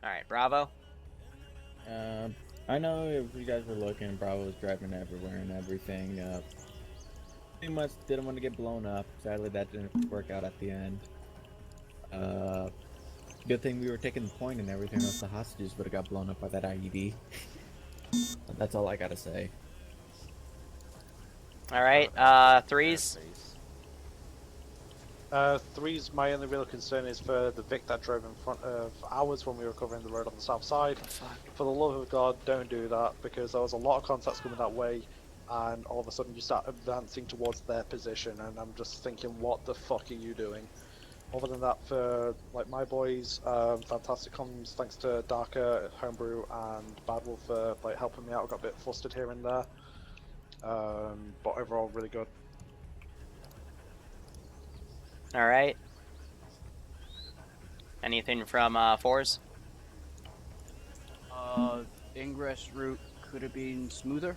Alright, Bravo. I know if you guys were looking, Bravo was driving everywhere and everything. Pretty much didn't want to get blown up. Sadly, that didn't work out at the end. Good thing we were taking the point and everything, else the hostages would have got blown up by that IED. That's all I gotta say. Alright, threes. Threes, my only real concern is for the Vic that drove in front of ours when we were covering the road on the south side. For the love of God, don't do that, because there was a lot of contacts coming that way, and all of a sudden you start advancing towards their position, and I'm just thinking, what the fuck are you doing? Other than that, for like my boys, fantastic comms, thanks to Darker, Homebrew, and Bad Wolf for like helping me out. I got a bit flustered here and there, but overall really good. Alright. Anything from fours? Ingress route could have been smoother.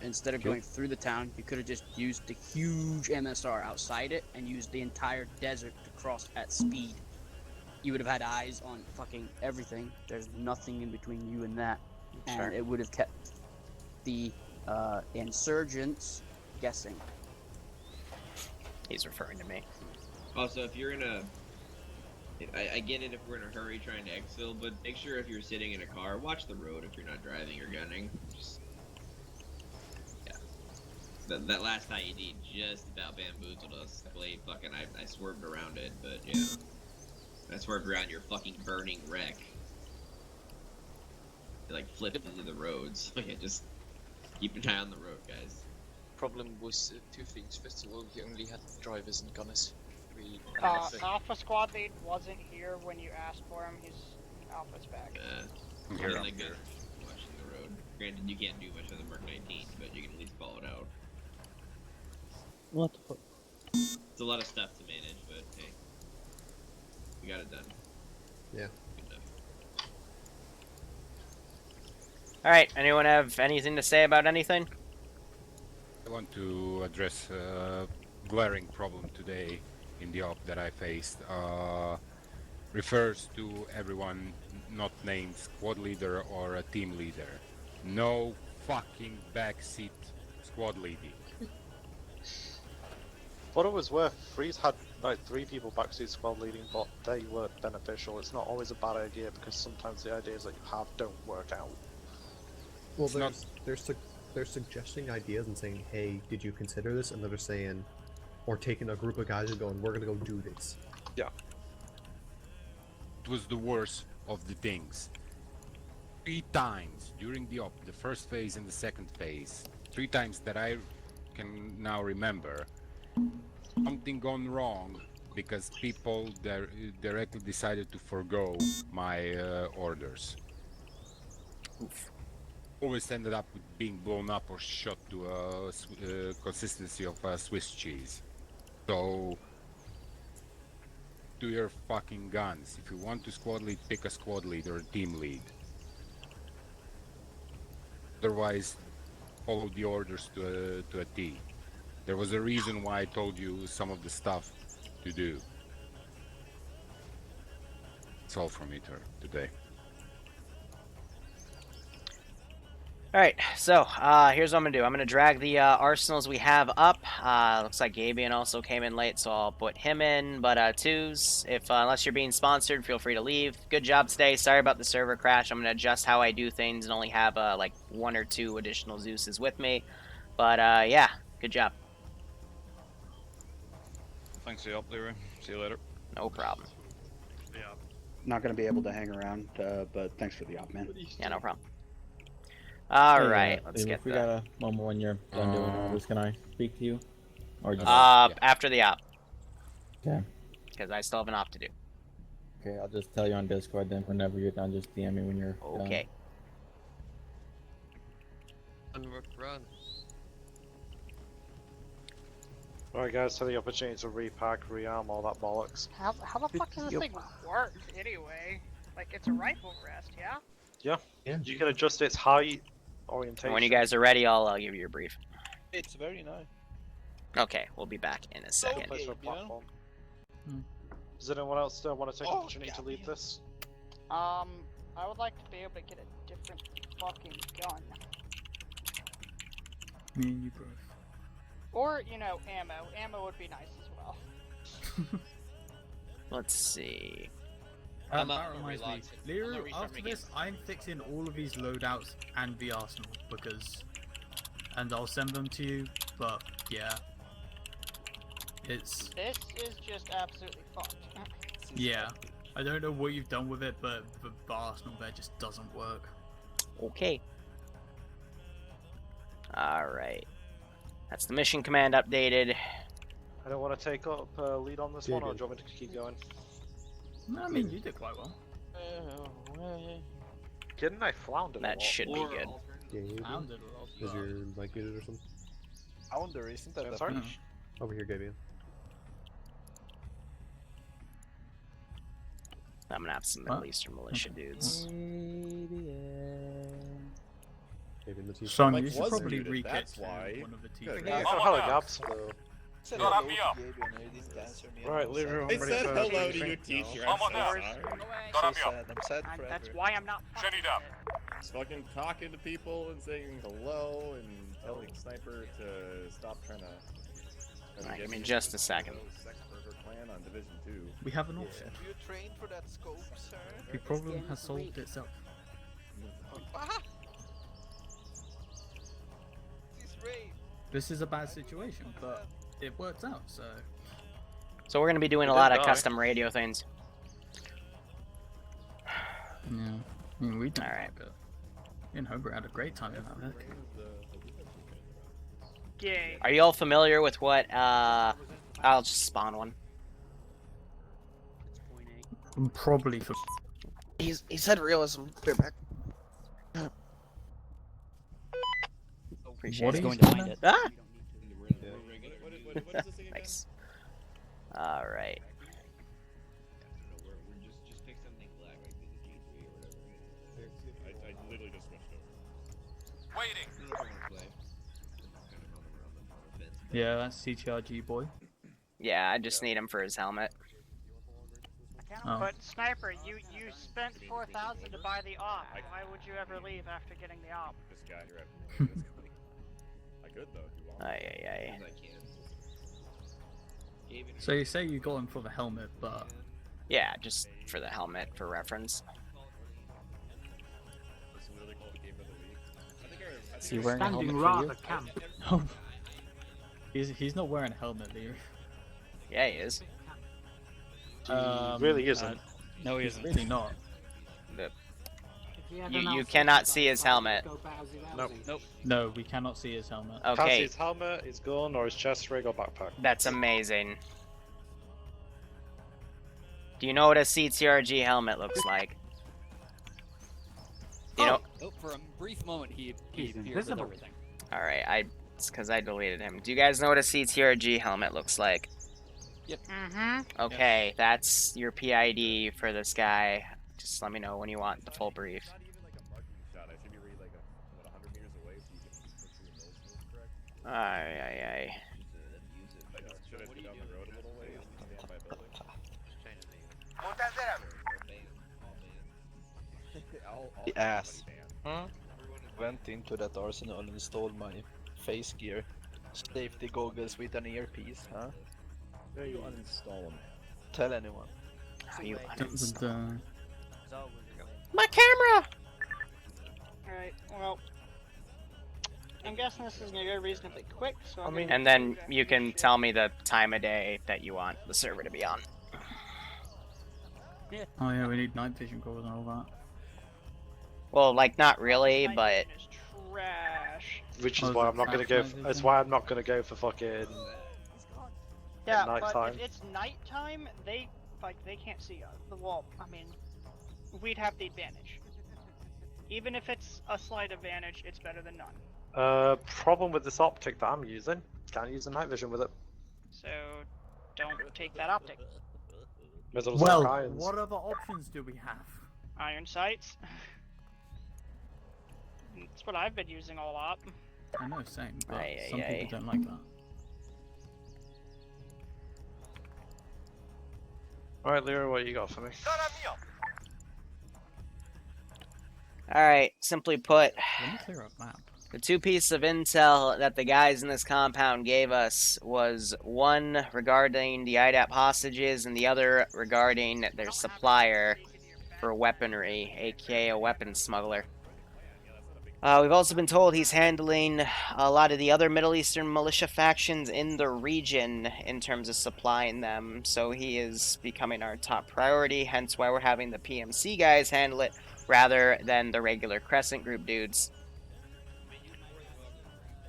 Instead of going through the town, you could have just used the huge MSR outside it and used the entire desert to cross at speed. You would have had eyes on fucking everything. There's nothing in between you and that. Sure. And it would have kept the insurgents guessing. He's referring to me. Also, if you're in a... I get it if we're in a hurry trying to exfil, but make sure if you're sitting in a car, watch the road if you're not driving or gunning. Just... yeah. That last IED just about bamboozled us. I swerved around it, but yeah. I swerved around your fucking burning wreck. It like flipped into the roads. Okay, just keep an eye on the road, guys. Problem was two things. First of all, you only had drivers and gunners. Alpha squad lead wasn't here when you asked for him. Alpha's back. I'm here. Watching the road. Granted, you can't do much with the Merc 19, but you can at least call it out. What the fuck? It's a lot of stuff to manage, but hey, we got it done. Yeah. Good enough. Alright, anyone have anything to say about anything? I want to address a glaring problem today in the op that I faced. Refers to everyone not named squad leader or a team leader. No fucking backseat squad leading. For what it was worth, Freeze had like 3 people backseat squad leading, but they were beneficial. It's not always a bad idea because sometimes the ideas that you have don't work out. Well, they're suggesting ideas and saying, hey, did you consider this? And they're saying, or taking a group of guys and going, we're gonna go do this. Yeah. It was the worst of the things. 3 times during the op, the first phase and the second phase, 3 times that I can now remember, something gone wrong because people directly decided to forgo my orders. Oof. Always ended up with being blown up or shot to a consistency of Swiss cheese. So, do your fucking guns. If you want to squad lead, pick a squad lead or a team lead. Otherwise, follow the orders to a T. There was a reason why I told you some of the stuff to do. That's all from me today. Alright, so here's what I'm gonna do. I'm gonna drag the arsenals we have up. Looks like Gabian also came in late, so I'll put him in. But twos, if unless you're being sponsored, feel free to leave. Good job today. Sorry about the server crash. I'm gonna adjust how I do things and only have like 1 or 2 additional Zeuses with me. But yeah, good job. Thanks for the help, Liru. See you later. No problem. Yeah. Not going to be able to hang around, but thanks for the op, man. Yeah, no problem. Alright, let's If get we got a moment when you're done doing all this, can I speak to you? Or just after the op. Okay. Because I still have an op to do. Okay, I'll just tell you on Discord then. Whenever you're done, just DM me when you're done. Okay. Run. Alright guys, so the opportunity to repack, rearm, all that bollocks. How the fuck does this thing work anyway? Like, it's a rifle rest, yeah? Yeah. You can adjust its height, orientation. When you guys are ready, I'll give you a brief. It's very nice. Okay, we'll be back in a second. Place for a platform. Does anyone else want to take the opportunity to lead this? I would like to be able to get a different fucking gun. Me and you both. Or, you know, ammo. Ammo would be nice as well. Let's see. That reminds me, Liru, after this, I'm fixing all of these loadouts and the arsenal and I'll send them to you. But yeah, This is just absolutely fucked. yeah. I don't know what you've done with it, but the arsenal there just doesn't work. Okay. Alright. That's the mission command updated. I don't want to take up lead on this one, or do you want me to keep going? No, I mean, you did quite well. Didn't I flounder? That should be good. Floundered a lot. Is your mic muted or something? Flounder, isn't that a Sorry? fish? Over here, Gabian. I'm gonna have some Middle Eastern militia dudes. Gabian, that's you. Sean, you should probably re-get that's why. one of the teams. Yeah, so hello, Gabs. God, me up. Right, Liru, I I'm ready said for hello to briefing. your teacher. I'm on so this. sorry. God, me up. I'm sad That's why I'm not fucking Shut it up. Just fucking talking to people and saying hello and telling Sniper to stop trying to. Alright, give me just a second. Sex pervert plan on Division 2. We have an option. You trained for that scope, sir? The problem has solved itself. This is a bad situation, but it works out, so... So we're gonna be doing a lot of custom radio things. Yeah, I mean, we did. Alright. Me and Hober had a great time in that Vic. Yay. Are you all familiar with what, I'll just spawn one. Probably for... He said realism. Be right back. Appreciate What it. are you going to find it? Ah! What is this thing again? Nice. Alright. Just pick something black, like the G3 or whatever. I literally just switched over. Waiting. Yeah, that's CTRG boy. Yeah, I just need him for his helmet. Oh. But Sniper, you spent 4,000 to buy the op. Why would you ever leave after getting the op? This guy here. I could though. If you want. Aye. So you say you got him for the helmet, but... Yeah, just for the helmet, for reference. It's literally called the game of the week. I think I Is he wearing a helmet for you? camp. No. He's not wearing a helmet, Leo. Yeah, he is. Really isn't. No, he isn't. Really not. You cannot see his helmet. Nope. No, we cannot see his helmet. Can't see Okay, his helmet, his gun, or his chest rig or backpack. that's amazing. Do you know what a CTRG helmet looks like? You know? Oh, for a brief moment, he He's appeared with invisible. everything. Alright, it's because I deleted him. Do you guys know what a CTRG helmet looks like? Mm-hmm. Okay, that's your PID for this guy. Just let me know when you want the full brief. Not even like a marking shot. I should be really like 100 meters away so you can make sure your nose moves correct. Aye. Should I get down the road a little ways and stand by a building? The ass. Went into that arsenal and installed my face gear. Safety goggles with an earpiece, huh? There you uninstall them. Tell anyone. You My camera! Alright, well... I'm guessing this is gonna go reasonably quick, so I mean... And then you can tell me the time of day that you want the server to be on. Oh yeah, we need night vision goggles and all that. Well, like, not really, but... Trash. Which Oh, is is why that I'm not gonna fast go. night That's vision? why I'm not gonna go for fucking. Yeah, At but nighttime. if it's nighttime, they can't see us. The wall. I mean, we'd have the advantage. Even if it's a slight advantage, it's better than none. Problem with this optic that I'm using. Can't use the night vision with it. So, don't take that optic. Middle Well, irons. what other options do we have? Iron sights. That's what I've been using all up. I know, same, but Aye, some aye, people don't like that. Alright, Lyra, what you got for me? Alright, simply put, Let me clear up map. the two pieces of intel that the guys in this compound gave us was one regarding the IDAP hostages and the other regarding their supplier for weaponry, aka a weapons smuggler. We've also been told he's handling a lot of the other Middle Eastern militia factions in the region in terms of supplying them, so he is becoming our top priority, hence why we're having the PMC guys handle it rather than the regular Crescent Group dudes.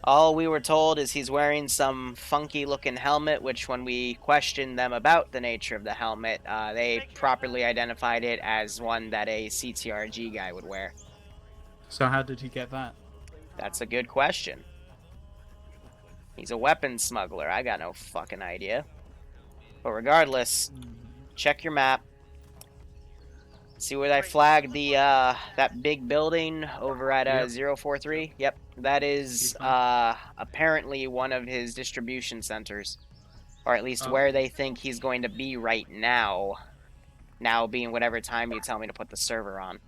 All we were told is he's wearing some funky looking helmet, which when we questioned them about the nature of the helmet, they properly identified it as one that a CTRG guy would wear. So how did he get that? That's a good question. He's a weapons smuggler. I got no fucking idea. But regardless, check your map. See where I flagged the that big building over at 043? Yep, that is apparently one of his distribution centers, or at least where they think he's going to be right now. Now being whatever time you tell me to put the server on.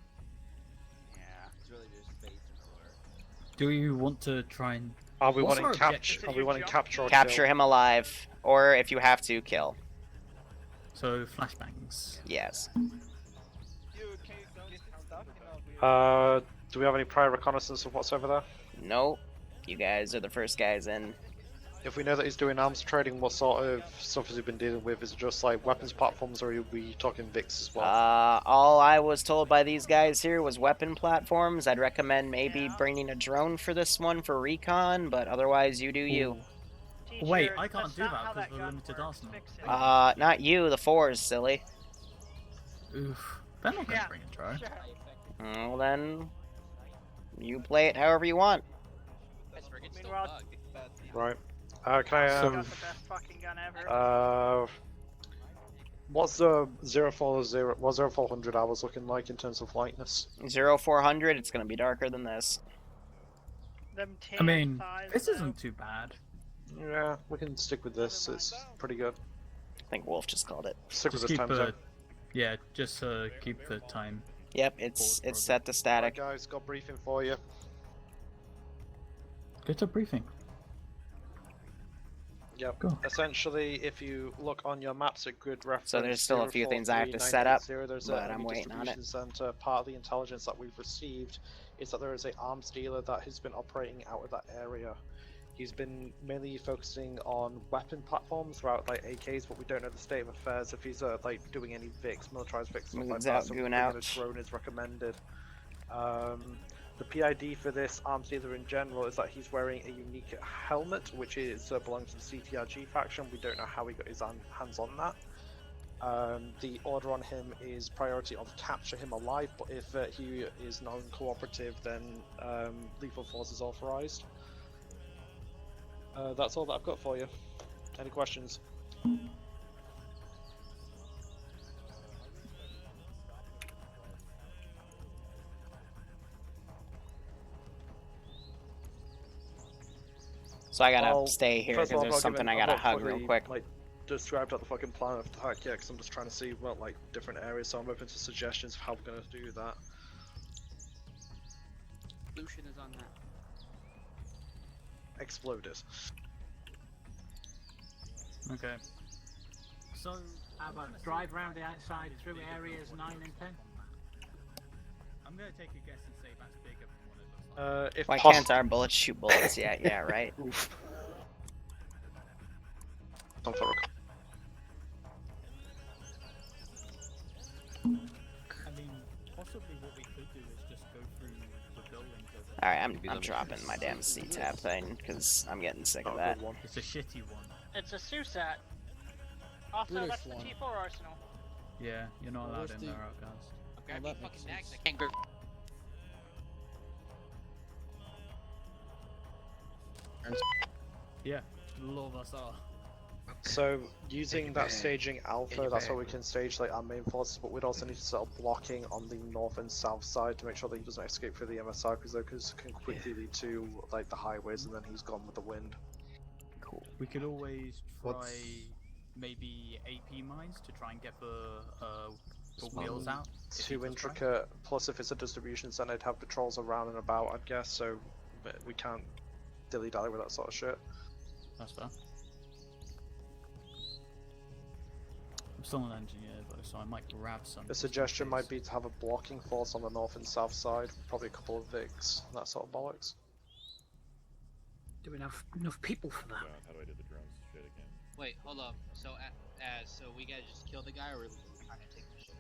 Do you want to try and... Are we wanting capture? Are we wanting capture or Capture kill? him alive, or if you have to, kill. So flashbangs. Yes. Do we have any prior reconnaissance of what's over there? Nope. You guys are the first guys in. If we know that he's doing arms trading, what sort of stuff has he been dealing with? Is it just like weapons platforms, or are we talking VIX as well? All I was told by these guys here was weapon platforms. I'd recommend maybe bringing a drone for this one for recon, but otherwise you do you. Wait, I can't do that because of the limited arsenal. Not you, the fours, silly. Oof. They're not going to bring a drone. Well then, you play it however you want. Right. Can I what's the 0400 hours looking like in terms of lightness? 0400, it's gonna be darker than this. I mean, this isn't too bad. Yeah, we can stick with this. It's pretty good. I think Wolf just called it. Stick Just with this time zone. Yeah, just keep the time. Yep, it's set to static. Right, guys, got briefing for you. Get a briefing. Yep. Go. Essentially, if you look on your maps at grid reference, So there's still a few things I have to set up, there's but I'm waiting on it. Center. Part of the intelligence that we've received is that there is an arms dealer that has been operating out of that area. He's been mainly focusing on weapon platforms throughout like AKs, but we don't know the state of affairs. If he's like doing any VIX, militarized VIX, stuff like that, so bringing a drone is recommended. The PID for this arms dealer in general is that he's wearing a unique helmet, which is belongs to the CTRG faction. We don't know how he got his hands on that. The order on him is priority of capture him alive, but if he is non-cooperative, then lethal force is authorized. That's all that I've got for you. Any questions? So I gotta stay here because First of all, there's something I gotta hug real quick. Like, described out the fucking plan of attack yet, because I'm just trying to see what like different areas. So I'm open to suggestions of how we're gonna do that. Lucian is on that. Exploders. Okay. So, how about drive round the outside through areas 9 and 10? I'm gonna take a guess and say that's bigger than what it looks like. If Why can't our bullets shoot bullets? Yeah, right. I mean, possibly what we could do is just go through the buildings. Alright, I'm dropping my damn C-tab thing because I'm getting sick of that. It's a shitty one. It's a SUSAT. Also, British that's the one. T4 arsenal. Yeah, you're not allowed in there, outcast. I've got fucking nags, I can't go. Yeah, a lot of us are. So using that staging alpha, that's how we can stage like our main forces, but we'd also need to set up blocking on the north and south side to make sure that he doesn't escape through the MSR, because those can quickly lead to like the highways, and then he's gone with the wind. Cool. We could always try maybe AP mines to try and get the put wheels out. Too intricate. Plus, if it's a distribution center, it'd have patrols around and about, I'd guess. So we can't dilly-dally with that sort of shit. That's fair. I'm still an engineer though, so I might grab some. The suggestion might be to have a blocking force on the north and south side, probably a couple of Vics, that sort of bollocks. Do we have enough people for that? How do I do the drones shit again? Wait, hold up. So, so we gotta just kill the guy, or we're trying to take the shit?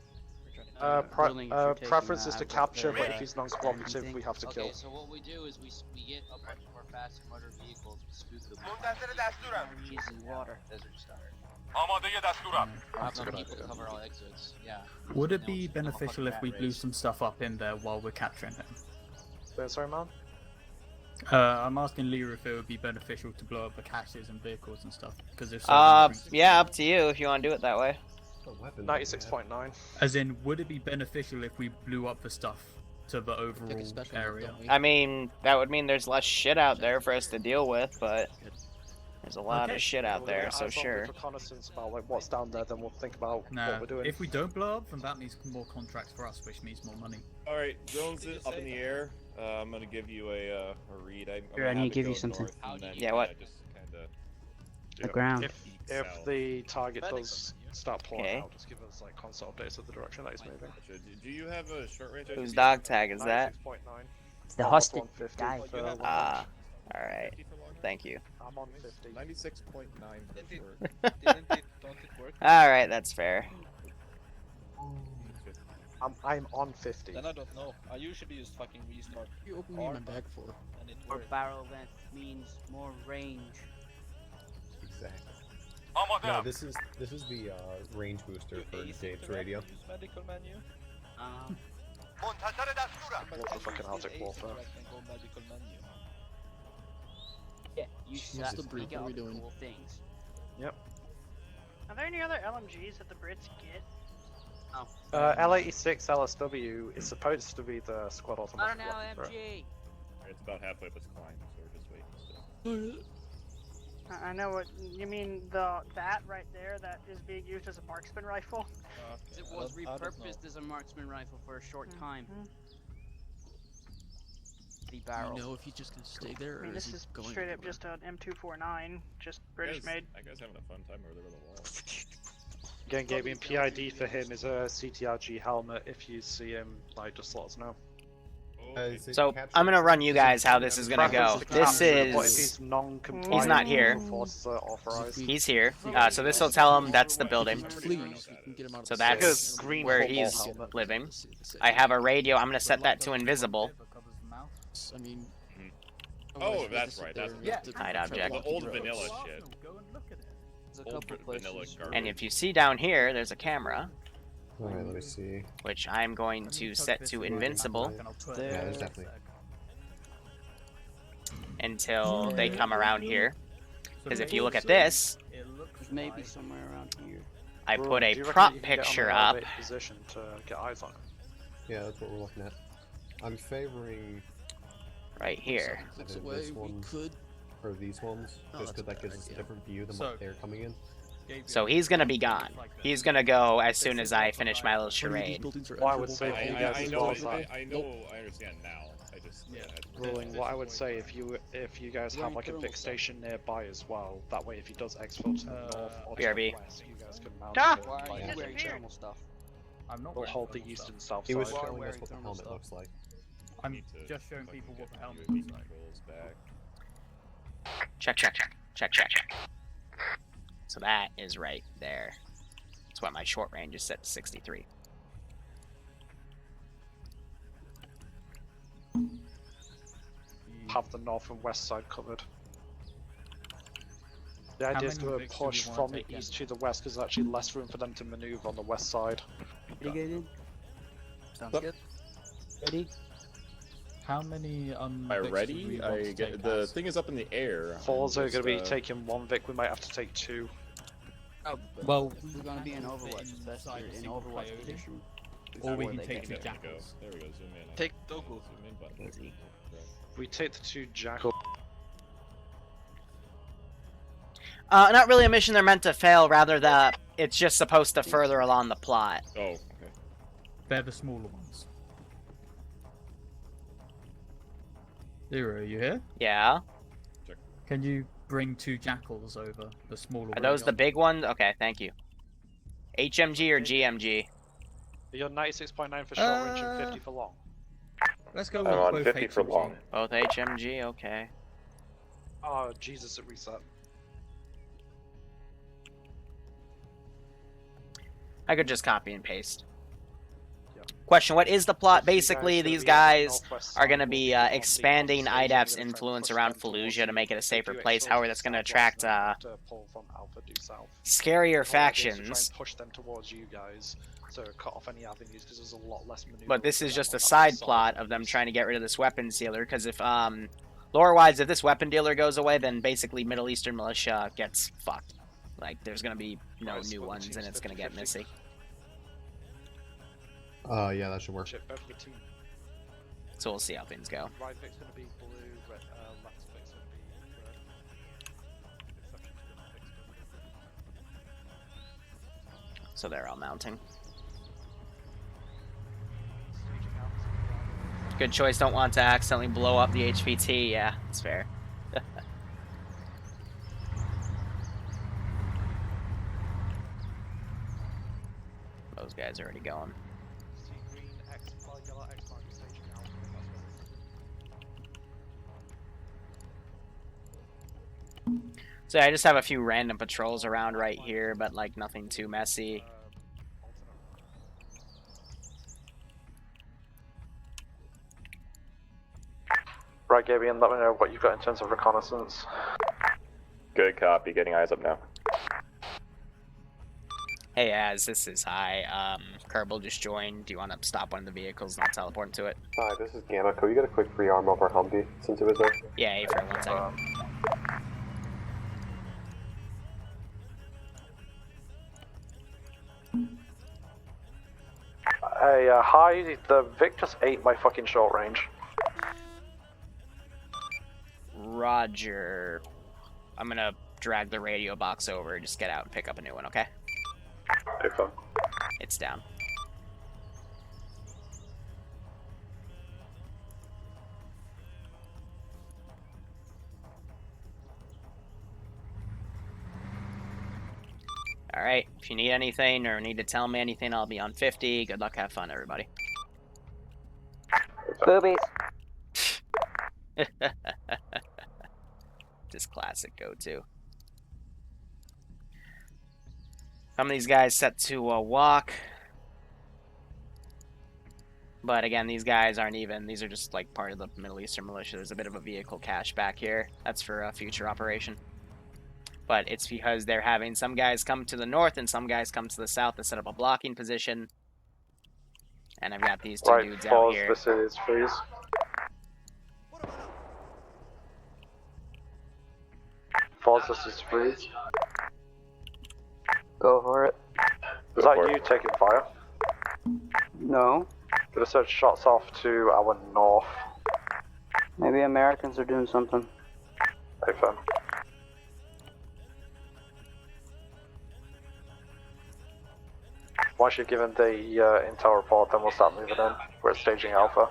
Preference is to capture, but if he's non-cooperative, we have to kill. Okay, so what we do is we get a bunch of our fast motor vehicles, we spook them. Easy water, desert star. Have some people cover all exits. Yeah. Would it be beneficial if we blew some stuff up in there while we're capturing him? Sorry, man? I'm asking Liru if it would be beneficial to blow up the caches and vehicles and stuff, because if so, yeah, up to you if you want to do it that way. 96.9. As in, would it be beneficial if we blew up the stuff to the overall area? I mean, that would mean there's less shit out there for us to deal with, but there's a lot of shit out there, so sure. Reconnaissance about like what's down there, then we'll think about what we're doing. If we don't blow up, then that means more contracts for us, which means more money. Alright, drones up in the air. I'm gonna give you a read. Here, I need to give you something. Yeah, what? The ground. If the target does start pulling out, just give us like console updates of the direction that he's moving. Do you have a short range? Whose dog tag is that? It's the hostage guy. Alright. Thank you. I'm on 50. 96.9 for sure. Don't it work? Alright, that's fair. I'm on 50. Then I don't know. I usually use fucking restart. You open me in my bag for? And it More works. barrel length means more range. Exactly. No, this is the range booster for Dave's radio. Use medical menu. What's the fucking Arctic Warfare? Go medical menu. Yeah, you shot the break. What are we doing? Cool things. Yep. Are there any other LMGs that the Brits get? L86 LSW is supposed to be the squad automatic. I don't know, MG. It's about halfway up its climb, so we're just waiting still. I know what you mean. That right there that is being used as a marksman rifle. It was repurposed as a marksman rifle for a short time. The barrel. Do you know if he's just gonna stay there, or I mean, this is going straight up anywhere? just an M249, just British made. That guy's having a fun time over there on the wall. Again, Gabe, PID for him is a CTRG helmet. If you see him, like, just let us know. So I'm gonna run you guys how this is gonna go. This is he's non-compliant. He's not here. Forces are authorized. He's here. So this will tell him that's the building. So that's where he's living. I have a radio. I'm gonna set that to invisible. I mean, Oh, that's right. That's hide object. The old vanilla shit. Old vanilla garbage. And if you see down here, there's a camera. Alright, let me see. Which I'm going to set to invincible. Yeah, there's definitely. Until they come around here. Because if you look at this, Maybe somewhere around here. I put a Do you reckon prop you can get on picture an up. elevated position to get eyes on him? Yeah, that's what we're looking at. I'm favoring right here. either this one or these ones, just because that gives us a different view than what they're coming in. So he's gonna be gone. He's gonna go as soon as I finish my little charade. What I would say for you guys I as know, well is that I understand now. I just ruling. What I would say if you guys have like a Vic station nearby as well, that way if he does exfil to the north or to the BRB. west, you guys can mount Ah! it. Why are you Like, wearing thermal stuff? I'm not we'll wearing hold the thermal east stuff. and south He side. was showing us what the helmet looks like. I'm just showing people what the helmet looks like. Check. So that is right there. That's why my short range is set to 63. Have the north and west side covered. The How idea is to many do a Vics do push you from want the to take east to the west because there's actually less room for them to maneuver on the west side. Ready, get in? Sounds good. Ready? How many Am I Vics do ready? we want to The take thing is up in the air. Fours are going to be Just, taking one Vic, we might have to take two. Well, We're gonna be in Overwatch. That's inside in a single Overwatch coyote. position. Or we Before can they take get two there. jackals. There we go. Zoom in. Take Dogu. Zoom in button. Easy. We take the two jackals. Not really a mission they're meant to fail, rather that it's just supposed to further along the plot. Oh, okay. They're the smaller ones. Liru, are you here? Yeah. Can you bring 2 jackals over the smaller? Are those the big ones? Okay, thank you. HMG or GMG? You're 96.9 for short range and 50 for long. Let's go I'm with on both 50 for HMG. long. Both HMG, okay. Oh, Jesus, it reset. I could just copy and paste. Question, what is the plot? Basically, these guys are going to be expanding IDAP's influence around Fallujah to make it a safer place. However, that's going to attract scarier factions. Push them towards you guys to cut off any avenues because there's a lot less maneuver. But this is just a side plot of them trying to get rid of this weapons dealer, because if, lore-wise, if this weapon dealer goes away, then basically Middle Eastern militia gets fucked. Like, there's going to be no new ones, and it's going to get messy. Yeah, that should work. So we'll see how things go. Right Vic's gonna be blue, left Vic's gonna be red. So they're all mounting. Good choice, don't want to accidentally blow up the HVT. Yeah, it's fair. Those guys are already going. So I just have a few random patrols around right here, but like nothing too messy. Right, Gabian, let me know what you've got in terms of reconnaissance. Good copy, getting eyes up now. Hey, Az, this is Hi. Kerbal just joined. Do you want to stop one of the vehicles and I'll teleport to it? Hi, this is Gamma. Could we get a quick free arm over Humvee since it was there? Yeah, hey, for 1 second. Hey, hi, the Vic just ate my fucking short range. Roger. I'm gonna drag the radio box over. Just get out and pick up a new one, okay? Okay, fine. It's down. Alright, if you need anything or need to tell me anything, I'll be on 50. Good luck, have fun, everybody. Boobies. This classic go-to. Some of these guys set to walk. But again, these guys aren't even. These are just like part of the Middle Eastern militia. There's a bit of a vehicle cache back here. That's for a future operation. But it's because they're having some guys come to the north and some guys come to the south to set up a blocking position. And I've got these two dudes out here. This is freeze. Falls, this is freeze. Go for it. Is that you taking fire? No. Gonna search shots off to our north. Maybe Americans are doing something. Hey, fam. Once you've given the intel report, then we'll start moving in. We're at staging Alpha.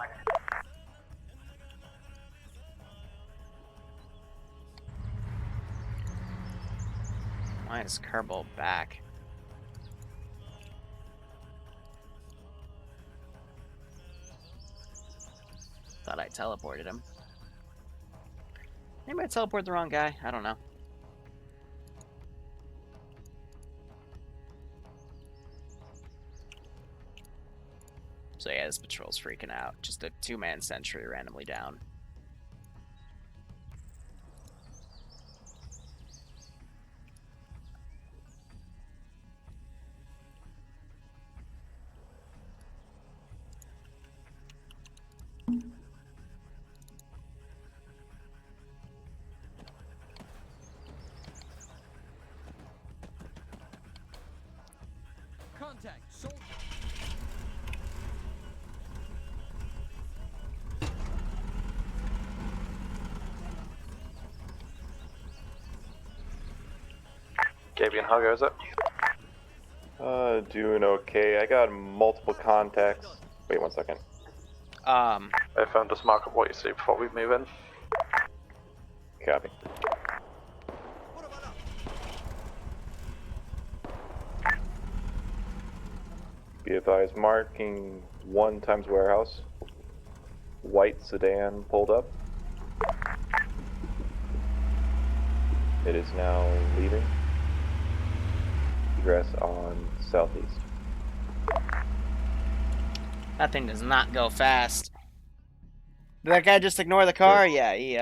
Why is Kerbal back? Thought I teleported him. Maybe I teleported the wrong guy. I don't know. So yeah, this patrol's freaking out. Just a 2-man sentry randomly down. Contact, soldier. Gabian, how goes it? Doing okay. I got multiple contacts. Wait 1 second. If just mark up what you see before we move in. Copy. Be advised, marking 1 times warehouse. White sedan pulled up. It is now leaving. Egress on southeast. That thing does not go fast. Did that guy just ignore the car? Yeah, he,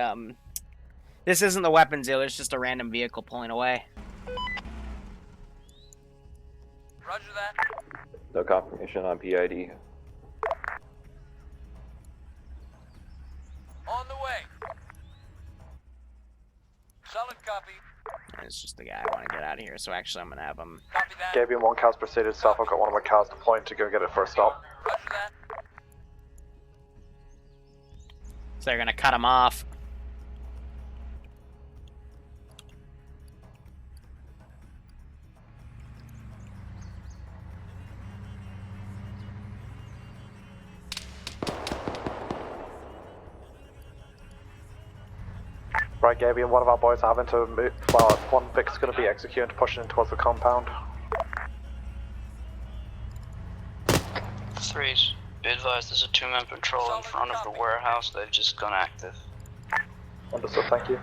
This isn't the weapons dealer, it's just a random vehicle pulling away. Roger that. No confirmation on PID. On the way. Solid copy. It's just the guy I want to get out of here, so actually I'm going to have him... Gabian 1 car's proceeded south. I've got one of my cars deploying to go get it for a stop. Roger that. So they're going to cut him off. Right, Gabian, one of our boys are having to move. Well, one Vic's going to be executed and pushing in towards the compound. 3s, be advised there's a 2-man patrol in front of the warehouse. They've just gone active. Understood, thank you.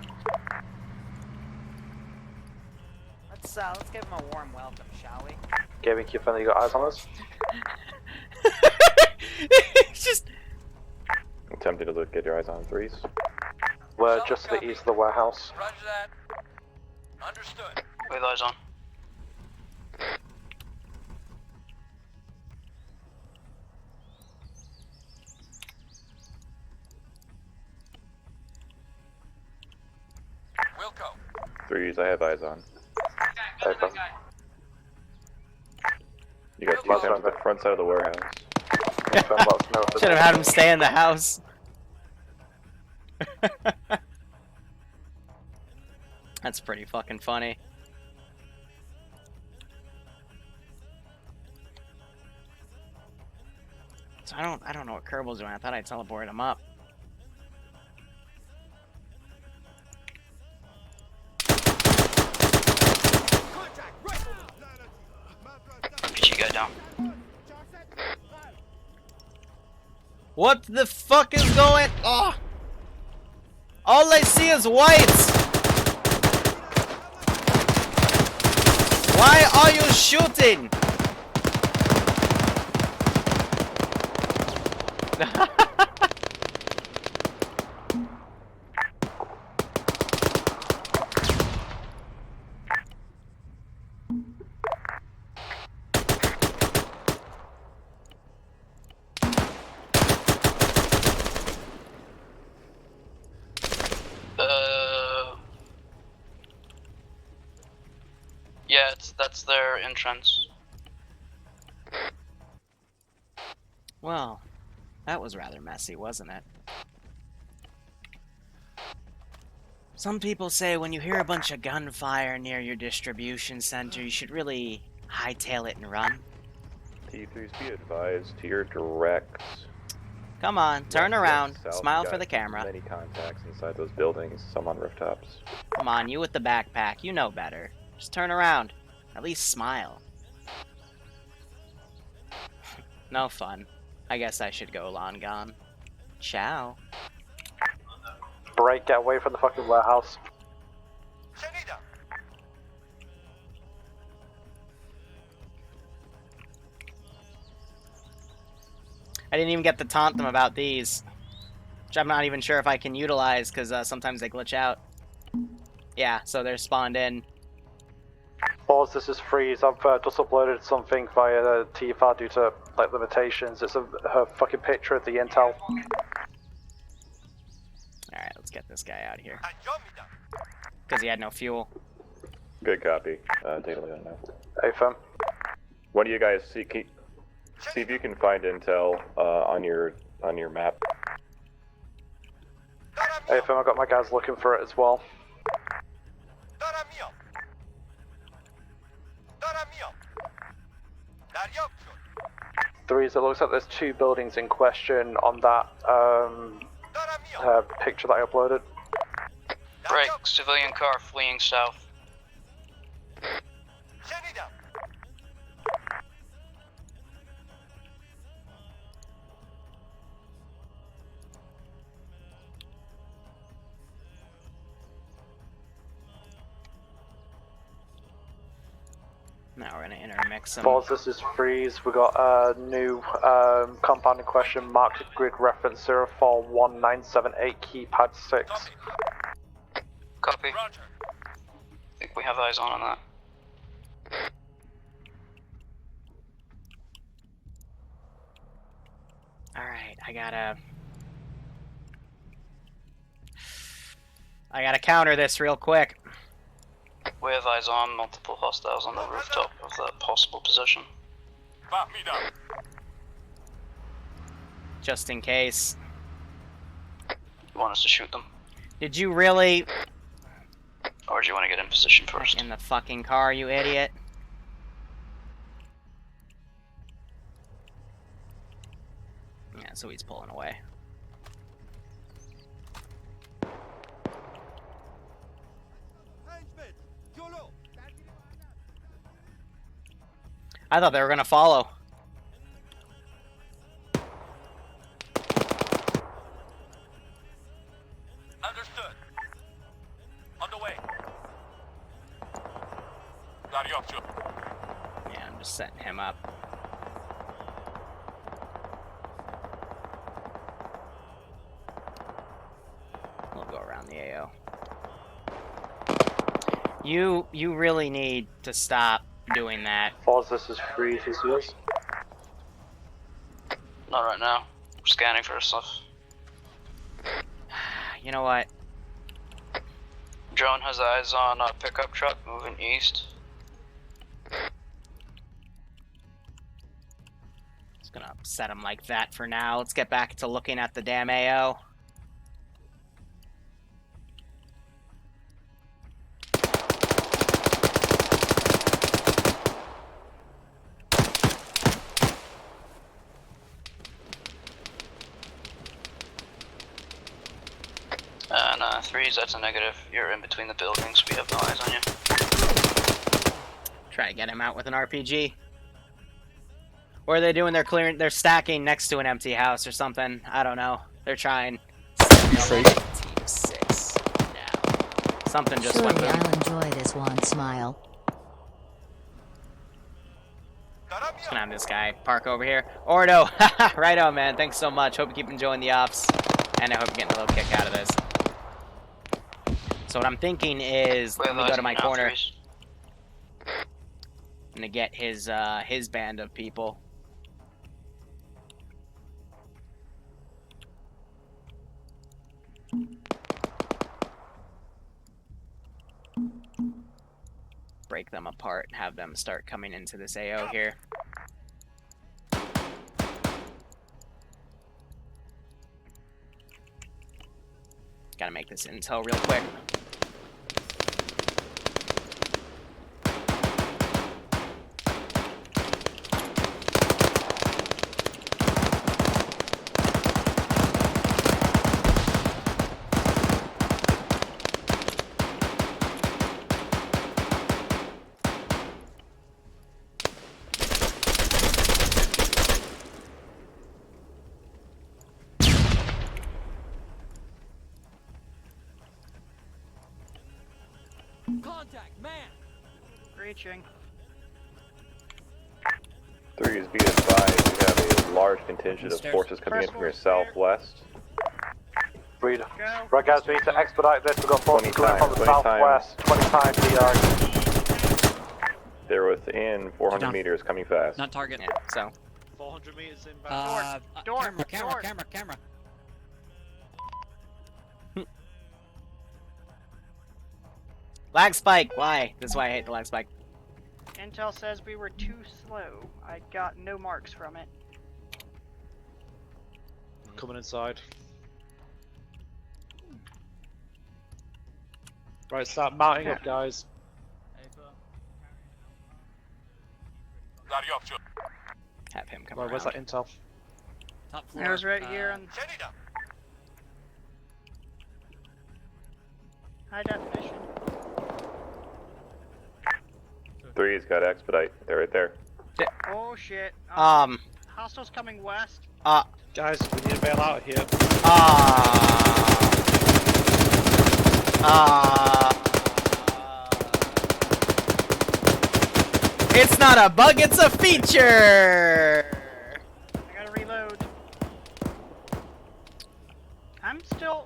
Let's give him a warm welcome, shall we? Gabian, can you finally got eyes on us? Just... Attempting to get your eyes on 3s. We're just to the east of the warehouse. Roger that. Understood. With eyes on. Wilco. 3s, I have eyes on. Okay. You got 2 attempts at the front side of the warehouse. Should have had him stay in the house. That's pretty fucking funny. So I don't know what Kerbal's doing. I thought I teleported him up. Did you go down? What the fuck is going? Oh! All I see is whites. Why are you shooting? Yeah, that's their entrance. Well, that was rather messy, wasn't it? Some people say when you hear a bunch of gunfire near your distribution center, you should really hightail it and run. T3s, be advised to your directs. Come on, turn around, South, smile you for got the camera. Many contacts inside those buildings, some on rooftops. Come on, you with the backpack, you know better. Just turn around. At least smile. No fun. I guess I should go long gone. Ciao. Break, get away from the fucking warehouse. I didn't even get to taunt them about these. Which I'm not even sure if I can utilize, because sometimes they glitch out. Yeah, so they're spawned in. Boss, this is Freeze. I've just uploaded something via the TFR due to like limitations. It's her fucking picture of the intel. Alright, let's get this guy out of here. Because he had no fuel. Good copy. Take a look at it now. Hey, fam. One of you guys see if you can find intel on your map. Hey, fam, I got my guys looking for it as well. Threes, it looks like there's 2 buildings in question on that picture that I uploaded. Right, civilian car fleeing south. Now we're gonna intermix them. Falls, this is Freeze. We got a new compound in question, marked grid reference 041978, keypad 6. Copy. I think we have eyes on that. Alright, I gotta counter this real quick. We have eyes on multiple hostiles on the rooftop of that possible position. Just in case. You want us to shoot them? Did you really? Or do you want to get in position first? In the fucking car, you idiot. Yeah, so he's pulling away. I thought they were gonna follow. Understood. Underway. Yeah, I'm just setting him up. We'll go around the AO. You really need to stop doing that. Falls, this is Freeze. Who's yours? Not right now. We're scanning for stuff. You know what? Drone has eyes on a pickup truck moving east. Just gonna upset him like that for now. Let's get back to looking at the damn AO. And threes, that's a negative. You're in between the buildings. We have no eyes on you. Try to get him out with an RPG. Or are they doing their clearing? They're stacking next to an empty house or something. I don't know. They're trying. Team 6 now. Something just Surely went boom. I'll enjoy this one. Smile. Just gonna have this guy park over here. Ordo, right on, man. Thanks so much. Hope you keep enjoying the ops, and I hope you're getting a little kick out of this. So what I'm thinking is, let me go to my corner. I'm gonna get his band of people. Break them apart and have them start coming into this AO here. Gotta make this intel real quick. Contact, man! Reaching. 3 is be advised, we have a large contingent of forces coming in from your southwest. Read. Right, guys, we need to expedite this. We've got forces coming from the southwest. 20 times the They're within 400 meters, coming fast. Not target. Yeah, so. 400 meters inbound. Door. Camera. Lag spike! Why? This is why I hate the lag spike. Intel says we were too slow. I got no marks from it. Coming inside. Right, start mounting up, guys. come Well, where's around. that intel? Top floor. It was right here on high definition. 3's got expedite. They're right there. Oh shit. Hostiles coming west. Guys, we need to bail out of here. It's not a bug, it's a feature! I gotta reload. I'm still...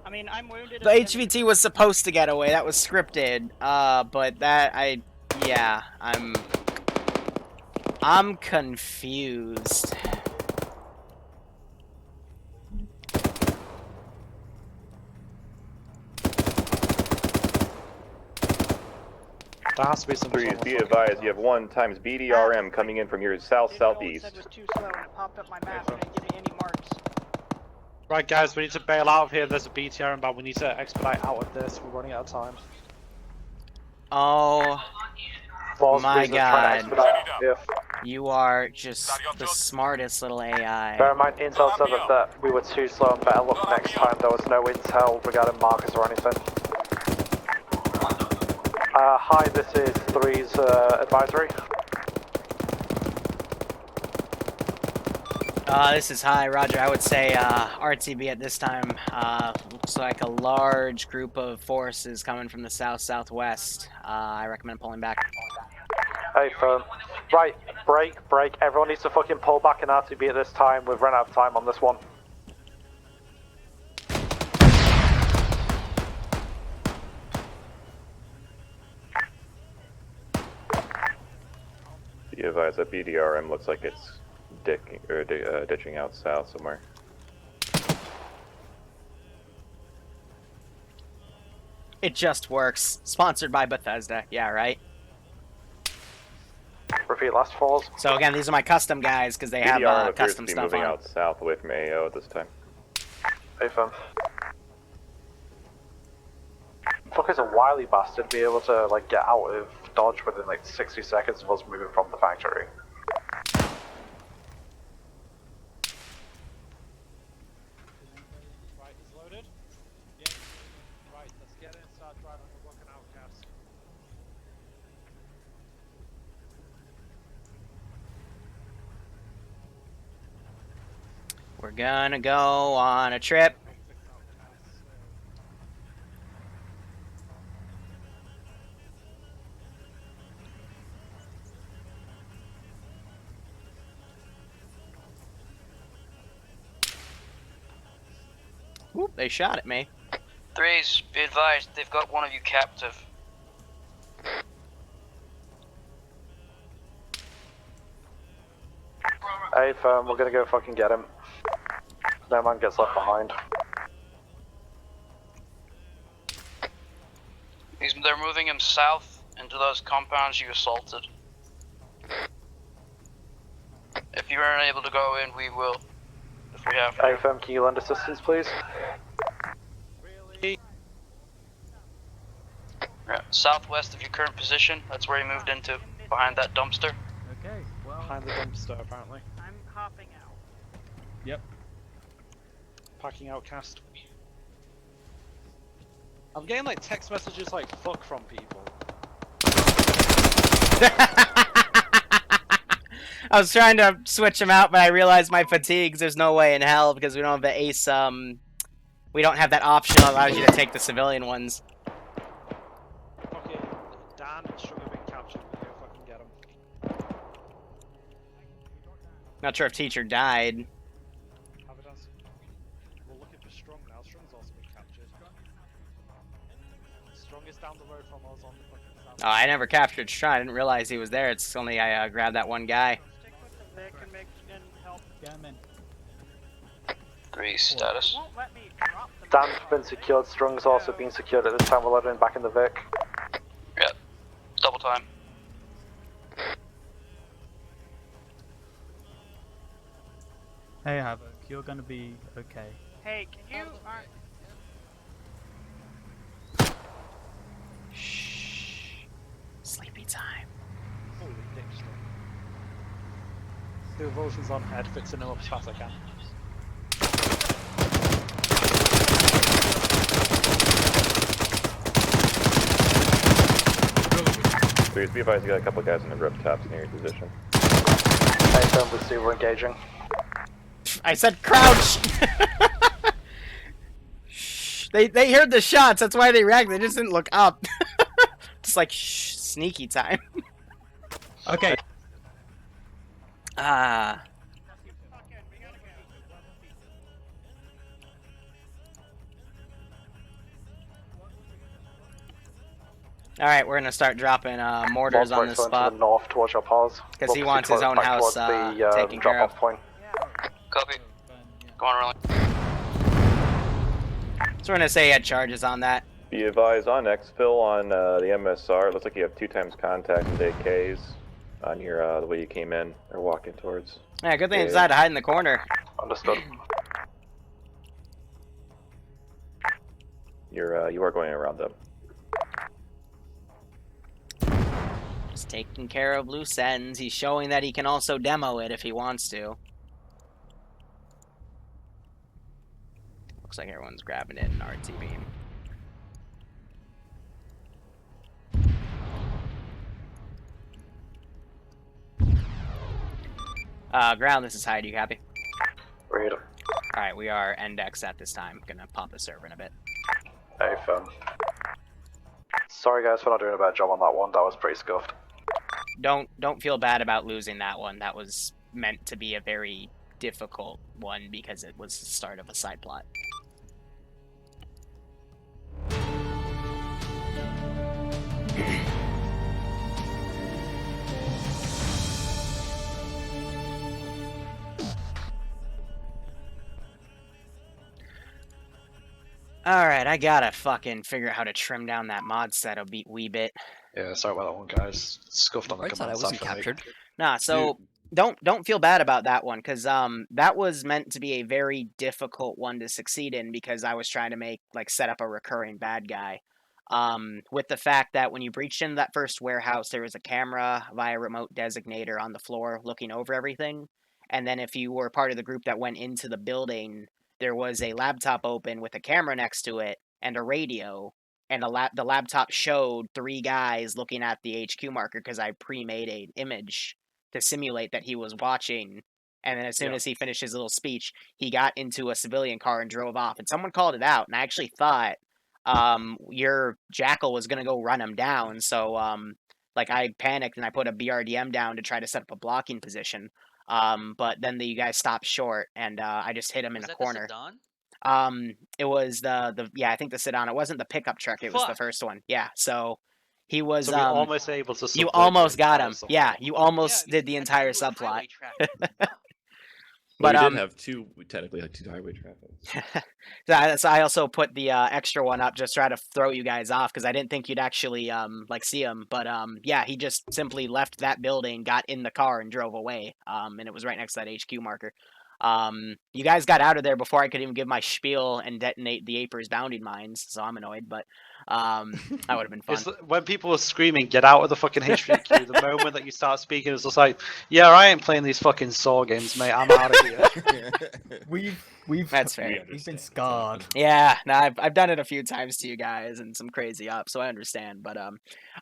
I mean, I'm wounded. The HVT was supposed to get away, that was scripted. But that, yeah, I'm confused. There has to be some. 3's, be advised, you have 1 times BDRM coming in from your south-southeast. It was too slow and it popped up my map and I didn't get any marks. Right, guys, we need to bail out of here. There's a BTR inbound. We need to expedite out of this. We're running out of time. Oh my god. You are just the smartest little AI. Bear in mind, intel said that we were too slow and better look next time. There was no intel regarding markers or anything. Hi, this is 3's advisory. This is high, Roger. I would say RTB at this time. Looks like a large group of forces coming from the south-southwest. I recommend pulling back. Hey, firm. Right, break. Everyone needs to fucking pull back in RTB at this time. We've run out of time on this one. Be advised that BDRM looks like it's ditching out south somewhere. It just works. Sponsored by Bethesda. Yeah, right? Repeat last falls. So again, these are my custom guys because they have BDRM appears custom to be stuff moving on. out south away from AO at this time. Hey, firm. Fuck is a wily bastard be able to like get out of Dodge within like 60 seconds of us moving from the factory. Right, it's loaded. Yeah. Right, let's get in and start driving the working outcast. We're gonna go on a trip. Whoop, they shot at me. 3's, be advised, they've got one of you captive. Hey, firm, we're gonna go fucking get him. No man gets left behind. They're moving him south into those compounds you assaulted. If you aren't able to go in, we will. If we have to. Hey, firm, can you lend assistance, please? Really? Yeah, southwest of your current position, that's where he moved into, behind that dumpster. Okay, well. Behind the dumpster, apparently. I'm hopping out. Yep. Packing outcast. I'm getting like text messages like fuck from people. I was trying to switch them out, but I realized my fatigues. There's no way in hell because we don't have the ace. We don't have that option that allows you to take the civilian ones. Okay, Dan and Sugar been captured. We go fucking get him. Not sure if teacher died. Have it done. We're looking for Strong now. Strong's also been captured. Strong is down the road from us on the fucking south. Oh, I never captured Strong. I didn't realize he was there. It's only I grabbed that one guy. Stick with the Vic and help. Get him in. 3 status. Won't let me drop the Dan's been secured, Strong's also been secured at this time. We're loading back in the Vic. Yep. Double time. Hey, Havoc, you're gonna be okay. Hey, can you... Shh. Sleepy time. Holy dick, Strong. do revulsions on head, fixing them up as fast as I can. Please be advised, you got a couple guys on the rooftops near your position. Hey, don't receive, we're engaging. I said crouch! They heard the shots, that's why they reacted, they just didn't look up. Just like, shh, sneaky time. Okay. Ah. Alright, we're gonna start dropping mortars on this spot. To the north towards your pause. Because he wants his own house taken care of. Point. Copy. Go on, rolling. So we're gonna say he had charges on that. Be advised on exfil on the MSR. It looks like you have 2 times contact with AKs on your the way you came in or walking towards. Yeah, good thing he decided to hide in the corner. Understood. You are going around them. Just taking care of loose ends. He's showing that he can also demo it if he wants to. Looks like everyone's grabbing it in RT beam. Ground, this is Hyde, you copy? Read. Alright, we are index at this time. Gonna pop the server in a bit. Hey, firm. Sorry guys for not doing a bad job on that one, that was pretty scuffed. Don't feel bad about losing that one. That was meant to be a very difficult one because it was the start of a side plot. Alright, I gotta fucking figure out how to trim down that mod set a wee bit. Yeah, sorry about that one, guys. Scuffed on the command. I wasn't captured. Nah, so don't feel bad about that one, because that was meant to be a very difficult one to succeed in because I was trying to set up a recurring bad guy. With the fact that when you breached into that first warehouse, there was a camera via remote designator on the floor looking over everything. And then if you were part of the group that went into the building, there was a laptop open with a camera next to it and a radio, and the laptop showed 3 guys looking at the HQ marker because I pre-made an image to simulate that he was watching. And then as soon as he finished his little speech, he got into a civilian car and drove off. And someone called it out, and I actually thought your Jackal was going to go run him down. So I panicked and I put a BRDM down to try to set up a blocking position. But then you guys stopped short, and I just hit him in a corner. It was I think the sedan. It wasn't the pickup truck. It was the first one. Yeah. So he was. So we almost able to. You almost got him. Yeah. You almost did the entire subplot. But we did have technically 2 highway traffic. So I also put the extra one up just to try to throw you guys off because I didn't think you'd actually see him. But yeah, he just simply left that building, got in the car, and drove away. And it was right next to that HQ marker. You guys got out of there before I could even give my spiel and detonate the Aper's bounding mines, so I'm annoyed. But that would have been fun. When people were screaming, "Get out of the fucking HQ!" the moment that you start speaking, it's just like, "Yeah, I ain't playing these fucking Saw games, mate. I'm out of here." That's fair. We've been scarred. Yeah, no, I've done it a few times to you guys and some crazy ups, so I understand. But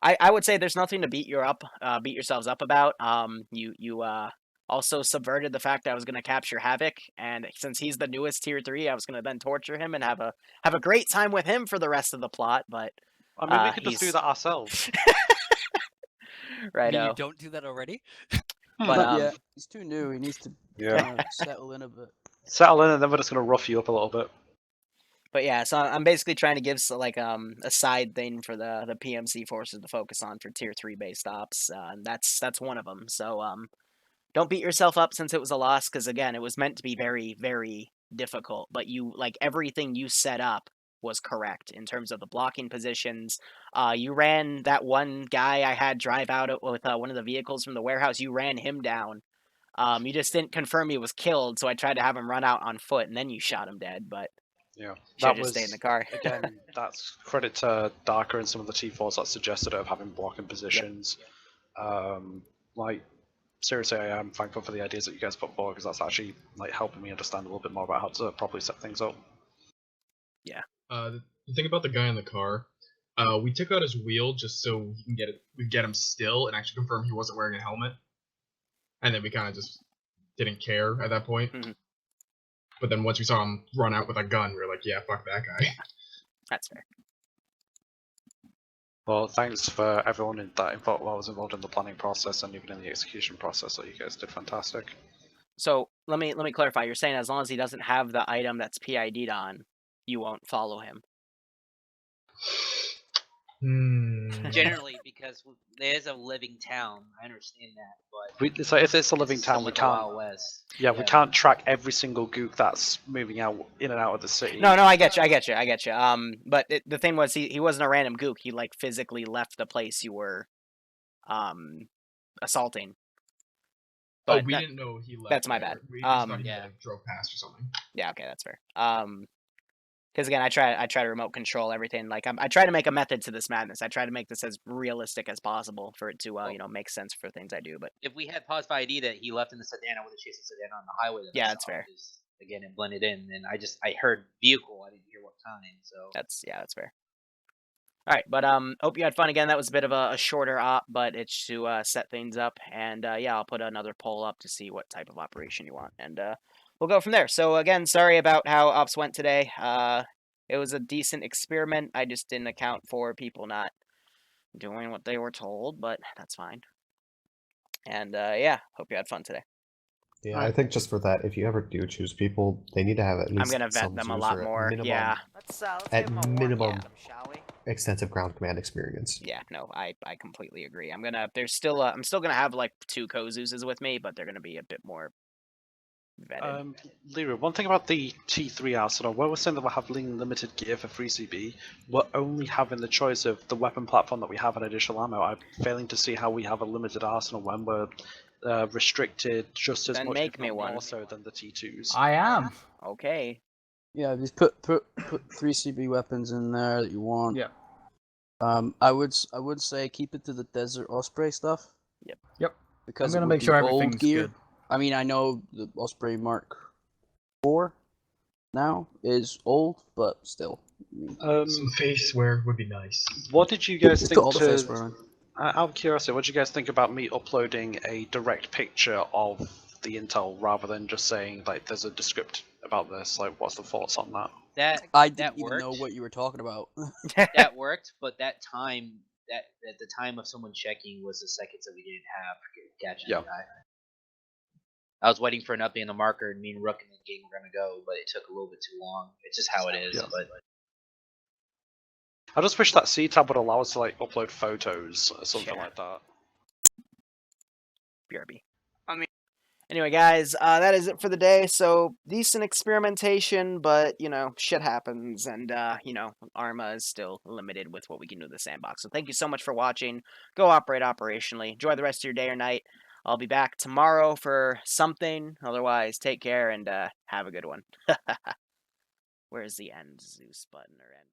I would say there's nothing to beat yourselves up about. You also subverted the fact that I was going to capture Havoc, and since he's the newest tier 3, I was going to then torture him and have a great time with him for the rest of the plot. But I mean, we could just do that ourselves. Right. You don't do that already. But yeah, he's too new. He needs to settle in a bit. Settle in, and then we're just going to rough you up a little bit. But yeah, so I'm basically trying to give a side thing for the PMC Forces to focus on for tier 3 based ops, and that's one of them. So don't beat yourself up since it was a loss, because again, it was meant to be very, very difficult. But everything you set up was correct in terms of the blocking positions. You ran that one guy I had drive out with one of the vehicles from the warehouse. You ran him down. You just didn't confirm he was killed, so I tried to have him run out on foot, and then you shot him dead. But yeah, that was stayed in the car. Again, that's credit to Darker and some of the T4s that suggested it of having blocking positions. seriously, I am thankful for the ideas that you guys put forward because that's actually like helping me understand a little bit more about how to properly set things up. Yeah. The thing about the guy in the car, we took out his wheel just so we get him still and actually confirm he wasn't wearing a helmet, and then we kind of just didn't care at that point. Mm-hmm. But then once we saw him run out with a gun, we were like, yeah, fuck that guy. Yeah. That's fair. Well, thanks for everyone that was involved in the planning process and even in the execution process. So you guys did fantastic. So let me clarify. You're saying as long as he doesn't have the item that's PID'd on, you won't follow him. Generally, because there's a living town, I understand that, but So if it's a living town, we somewhat the can't. Wild West. Yeah, we can't track every single gook that's moving out in and out of the city. No, I get you. But the thing was, he wasn't a random gook. He like physically left the place you were, assaulting. But we didn't know he left. That's my bad. We just thought he like, drove past or something. Yeah, okay, that's fair. Because again, I try to remote control everything. Like I try to make a method to this madness. I try to make this as realistic as possible for it to make sense for things I do. But if we had positive ID that he left in the sedan, I would have chased the sedan on the highway. Yeah, that's fair. Again, it blended in, and I heard vehicle. I didn't hear what time. So that's fair. All right, but hope you had fun again. That was a bit of a shorter op, but it's to set things up. And yeah, I'll put another poll up to see what type of operation you want, and we'll go from there. So again, sorry about how ops went today. It was a decent experiment. I just didn't account for people not doing what they were told, but that's fine. And yeah, hope you had fun today. Yeah, I think just for that, if you ever do choose people, they need to have at least I'm gonna vet them a lot more. Yeah. At minimum, extensive ground command experience. Yeah, no, I completely agree. I'm still gonna have like 2 Kozuzes with me, but they're gonna be a bit more vetted. Liru, one thing about the T3 arsenal, where we're saying that we're having limited gear for 3CB, we're only having the choice of the weapon platform that we have and additional ammo. I'm failing to see how we have a limited arsenal when we're restricted just as Then much, make if me not one. more so than the T2s. I am. Okay. Yeah, just put 3CB weapons in there that you want. Yeah. I would say keep it to the Desert Osprey stuff. Yep. Because I'm gonna it would make sure be old everything's gear. good. I mean, I know the Osprey Mark IV now is old, but still. Some face wear would be nice. What did you guys Just think put all the face wear on. out of curiosity, what did you guys think about me uploading a direct picture of the intel rather than just saying like there's a descript about this? Like, what's the thoughts on that? I didn't even know what you were talking about. that worked, but that time, that at the time of someone checking was the seconds that we didn't have for catching the guy. I was waiting for an update on the marker, and me and Rook and the gang were gonna go, but it took a little bit too long. It's just how it is. Yeah. But I just wish that C-tab would allow us to like upload photos or something like that. BRB. Anyway, guys, that is it for the day. So, decent experimentation, but, shit happens, and, Arma is still limited with what we can do in the sandbox. So, thank you so much for watching. Go operate operationally. Enjoy the rest of your day or night. I'll be back tomorrow for something. Otherwise, take care and have a good one. Where's the end Zeus button or end?